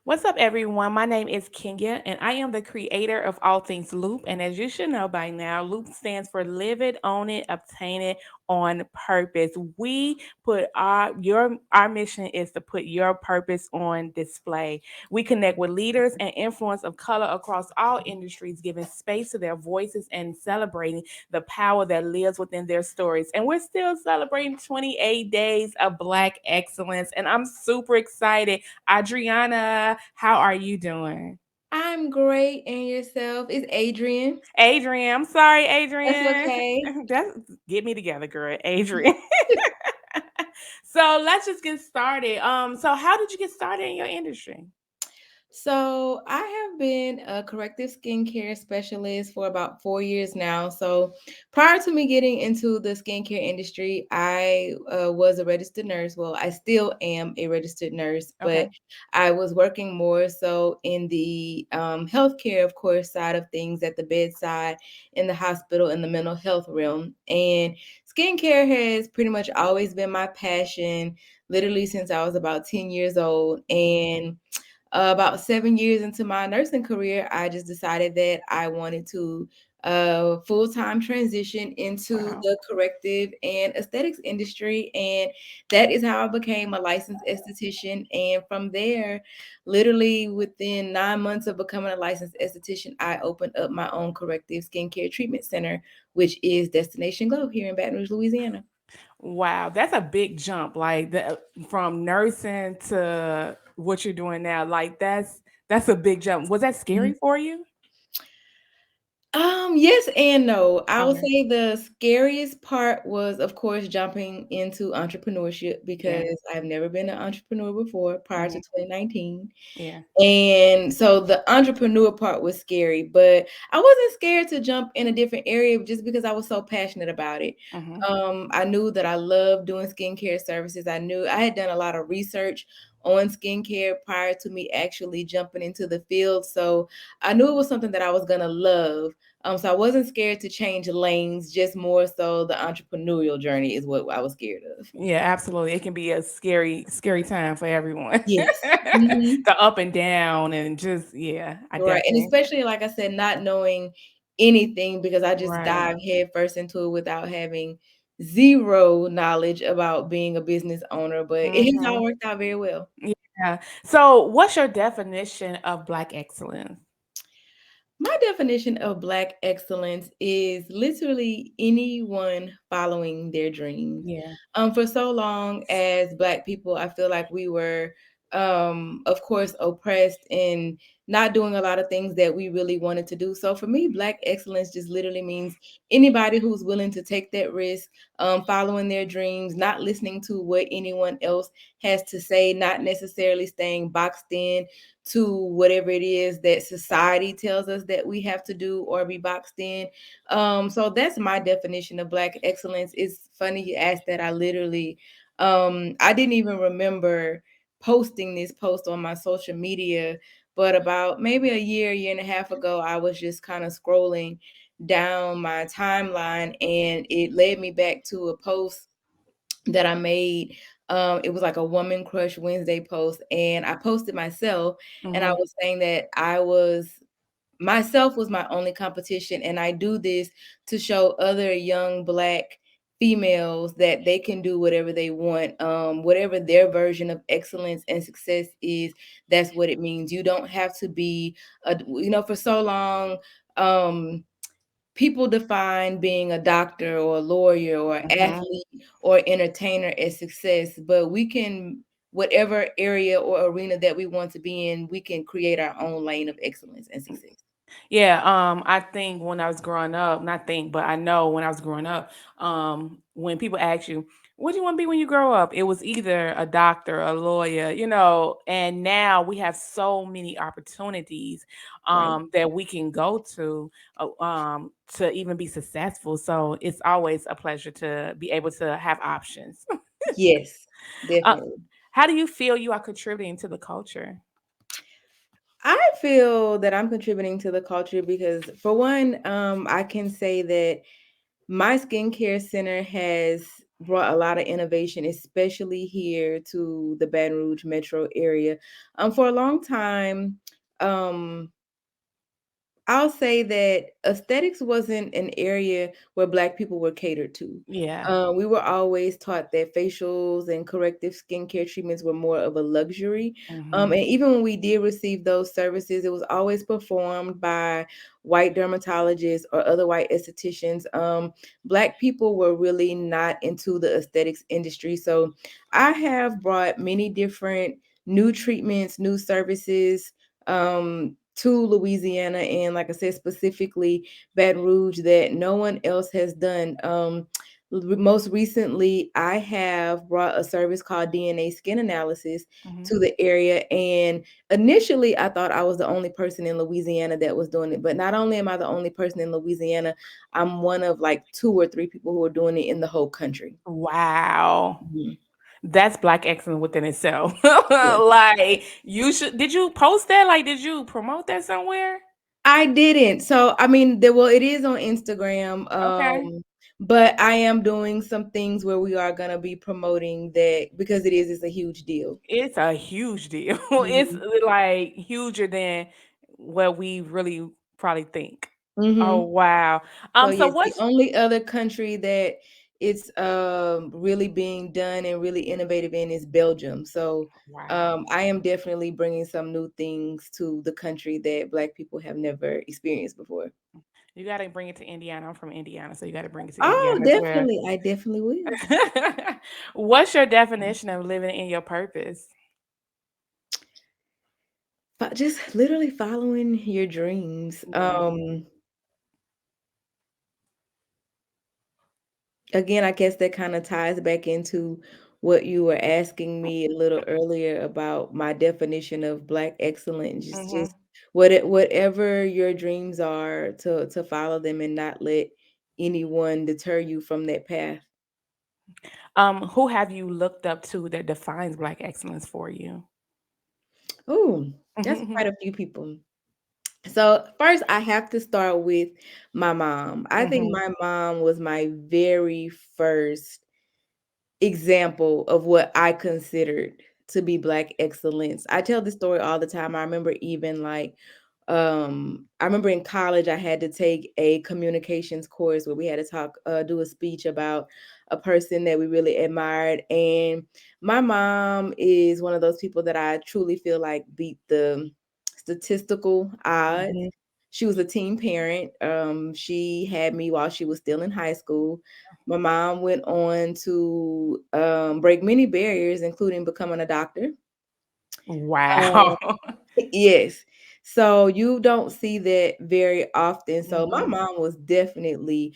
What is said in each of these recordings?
What's up, everyone? My name is Kenya, and I am the creator of All Things Loop. And as you should know by now, Loop stands for Live It, Own It, Obtain It on Purpose. We put our mission is to put your purpose on display. We connect with leaders and influence of color across all industries, giving space to their voices and celebrating the power that lives within their stories. And we're still celebrating 28 days of Black excellence, and I'm super excited. Adriana, how are you doing? I'm great, and yourself? It's Adrienne. Adrienne, I'm sorry, That's Adrienne. okay. That's get me together, girl. Adrienne. So let's just get started. So how did you get started in your industry? So, I have been a corrective skincare specialist for about 4 years now. So, prior to me getting into the skincare industry, I was a registered nurse. Well, I still am a registered nurse, but Okay. I was working more so in the healthcare, of course, side of things at the bedside, in the hospital, in the mental health realm. And skincare has pretty much always been my passion, literally since I was about 10 years old. And about 7 years into my nursing career, I just decided that I wanted to full time transition into Wow. the corrective and aesthetics industry. And that is how I became a licensed esthetician. And from there, literally within 9 months of becoming a licensed esthetician, I opened up my own corrective skincare treatment center, which is Destination Glow here in Baton Rouge, Louisiana. Wow, that's a big jump. Like from nursing to what you're doing now. Like that's a big jump. Was that scary for you? Yes and no. I would Okay. say the scariest part was, of course, jumping into entrepreneurship Yeah. because I've never been an entrepreneur before prior to Hmm. 2019. Yeah. And so the entrepreneur part was scary, but I wasn't scared to jump in a different area just because I was so passionate about it. Hmm. I knew that I loved doing skincare services. I knew I had done a lot of research on skincare prior to me actually jumping into the field. So I knew it was something that I was gonna love. So I wasn't scared to change lanes, just more so the entrepreneurial journey is what I was scared of. Yeah, absolutely. It can be a scary, scary time for everyone. Yes. Mhm. The up and down and just yeah, I Right, and definitely especially, like I said, not knowing anything because I just right. dived headfirst into it without having 0 knowledge about being a business owner, but it has Hmm. all worked out very well. Yeah. So, what's your definition of Black excellence? My definition of Black excellence is literally anyone following their dreams. Yeah. For so long as Black people, I feel like we were, of course, oppressed and not doing a lot of things that we really wanted to do. So for me, Black excellence just literally means anybody who's willing to take that risk, following their dreams, not listening to what anyone else has to say, not necessarily staying boxed in to whatever it is that society tells us that we have to do or be boxed in. So that's my definition of Black excellence. It's funny you asked that. I literally, I didn't even remember posting this post on my social media, but about maybe a year and a half ago, I was just kind of scrolling down my timeline and it led me back to a post that I made. It was like a Woman Crush Wednesday post, and I posted myself, and I Hmm. was saying that I was myself was my only competition, and I do this to show other young Black females that they can do whatever they want, whatever their version of excellence and success is. That's what it means. You don't have to be for so long. Um, People define being a doctor or a lawyer or Hmm. athlete or entertainer as success, but we can, whatever area or arena that we want to be in, we can create our own lane of excellence and success. Yeah, I think when I was growing up, not think, but I know when I was growing up, when people ask you, what do you want to be when you grow up? It was either a doctor, a lawyer, and now we have so many opportunities Right. that we can go to even be successful. So it's always a pleasure to be able to have options. Yes, uh, definitely. how do you feel you are contributing to the culture? I feel that I'm contributing to the culture because, for one, I can say that my skincare center has brought a lot of innovation, especially here to the Baton Rouge metro area. For a long time, um, I'll say that aesthetics wasn't an area where Black people were catered to. Yeah. We were always taught that facials and corrective skincare treatments were more of a luxury. Hmm. And even when we did receive those services, it was always performed by white dermatologists or other white estheticians. Black people were really not into the aesthetics industry. So I have brought many different new treatments, new services, to Louisiana, and like I said, specifically Baton Rouge, that no one else has done. Most recently, I have brought a service called DNA skin analysis Hmm. to the area, and initially I thought I was the only person in Louisiana that was doing it. But not only am I the only person in Louisiana, I'm one of like two or three people who are doing it in the whole country. Wow. Mhm. That's Black excellence within itself. Yeah. Like, you should, did you post that? Like, did you promote that somewhere? I didn't. So I mean, well, it is on Instagram. Okay. But I am doing some things where we are gonna be promoting that because it's a huge deal. It's a huge deal. It's Hmm. like huger than what we really probably think. Oh Hmm. wow. So So yes, the what's only other country that it's really being done and really innovative in is Belgium. So wow. I am definitely bringing some new things to the country that Black people have never experienced before. You got to bring it to Indiana. I'm from Indiana, so you got to bring it to Oh, Indiana as well. definitely. I definitely will. What's your definition of living in your purpose? Just literally following your dreams. Yeah. Again, I guess that kind of ties back into what you were asking me a little earlier about my definition of Black excellence. Just Hmm. whatever your dreams are, to follow them and not let anyone deter you from that path. Who have you looked up to that defines Black excellence for you? Oh, that's quite a few people. So first, I have to start with my mom. I think Hmm. my mom was my very first example of what I considered to be Black excellence. I tell this story all the time. I remember even like I remember in college I had to take a communications course where we had to do a speech about a person that we really admired. And my mom is one of those people that I truly feel like beat the statistical odds. Hmm. She was a teen parent. She had me while she was still in high school. My mom went on to break many barriers, including becoming a doctor. Wow. Yes. So you don't see that very often. So my Hmm. mom was definitely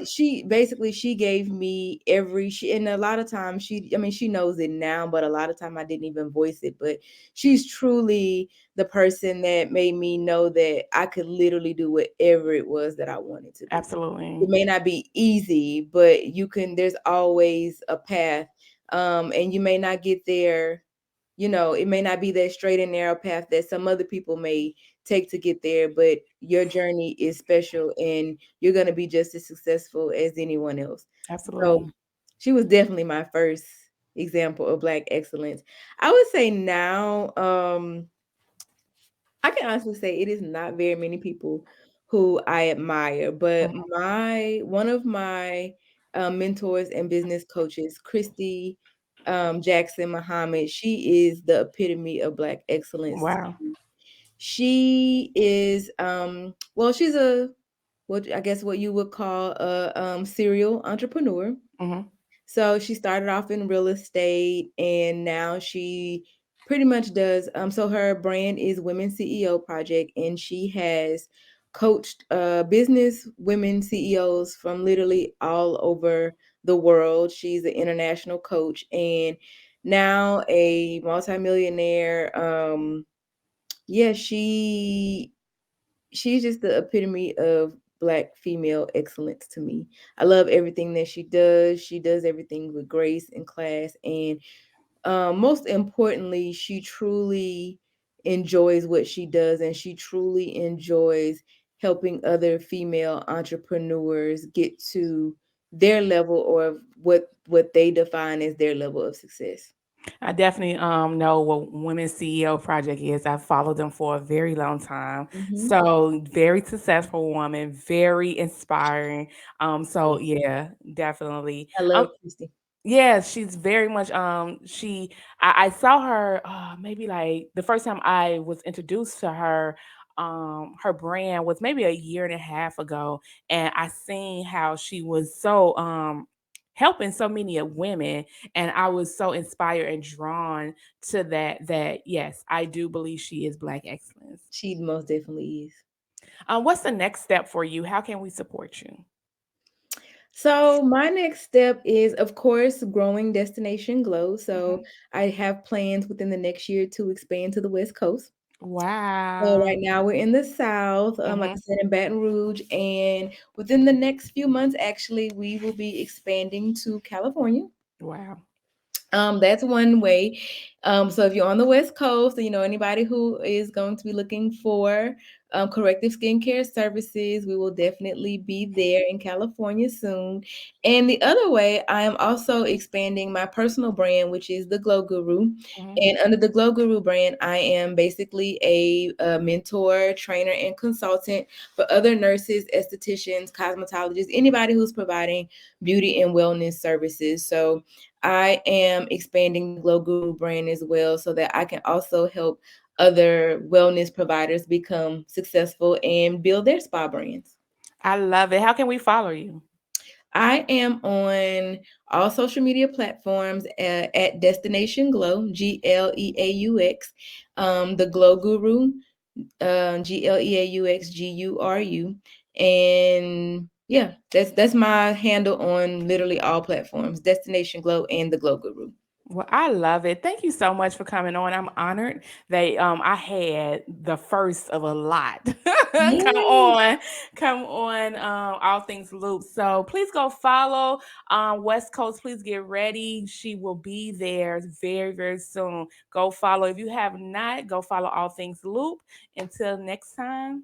she basically she gave me every she and a lot of times I mean she knows it now, but a lot of time I didn't even voice it. But she's truly the person that made me know that I could literally do whatever it was that I wanted to do. Absolutely. It may not be easy, but there's always a path. And you may not get there, it may not be that straight and narrow path that some other people may take to get there, but your journey is special and you're going to be just as successful as anyone else. So Absolutely. she was definitely my first example of Black excellence. I would say now, I can honestly say it is not very many people who I admire, but Mhm. one of my mentors and business coaches, Christy Jackson Muhammad, she is the epitome of Black excellence to Wow. me. She is well, she's a what I guess what you would call a serial entrepreneur. Hmm. So she started off in real estate and now she pretty much does so her brand is Women CEO Project, and she has coached business women CEOs from literally all over the world. She's an international coach and now a multimillionaire. Yeah, she's just the epitome of Black female excellence to me. I love everything that she does. She does everything with grace and class, and most importantly, she truly enjoys what she does, and she truly enjoys helping other female entrepreneurs get to their level, or what they define as their level of success. I definitely know what Women's CEO Project is. I've followed them for a very long time. Hmm. So very successful woman, very inspiring. So Yeah, yeah, definitely. I love Christy. Yeah, she's very much I saw her maybe like the first time I was introduced to her her brand was maybe a year and a half ago, and I seen how she was so helping so many of women, and I was so inspired and drawn to that yes, I do believe she is Black excellence. She most definitely is. What's the next step for you? How can we support you? So my next step is, of course, growing Destination Glow. So Mhm. I have plans within the next year to expand to the West Coast. So Wow. right now we're in the South, like I Hmm. said, in Baton Rouge, and within the next few months, actually, we will be expanding to California. Wow. That's one way. So if you're on the West Coast, anybody who is going to be looking for corrective skincare services, we will definitely be there in California soon. And the other way, I am also expanding my personal brand, which is the Glow Guru. Mhm. And under the Glow Guru brand, I am basically a mentor, trainer, and consultant for other nurses, estheticians, cosmetologists, anybody who's providing beauty and wellness services. So I am expanding the Glow Guru brand as well so that I can also help other wellness providers become successful and build their spa brands. I love it. How can we follow you? I am on all social media platforms at Destination Glow, GLEAUX, the Glow Guru, GLEAUXGURU. And yeah, that's my handle on literally all platforms, Destination Glow and the Glow Guru. Well, I love it. Thank you so much for coming on. I'm honored that I had the first of a lot Yay! come on All Things Loop. So please go follow West Coast. Please get ready. She will be there very, very soon. Go follow. If you have not, go follow All Things Loop. Until next time.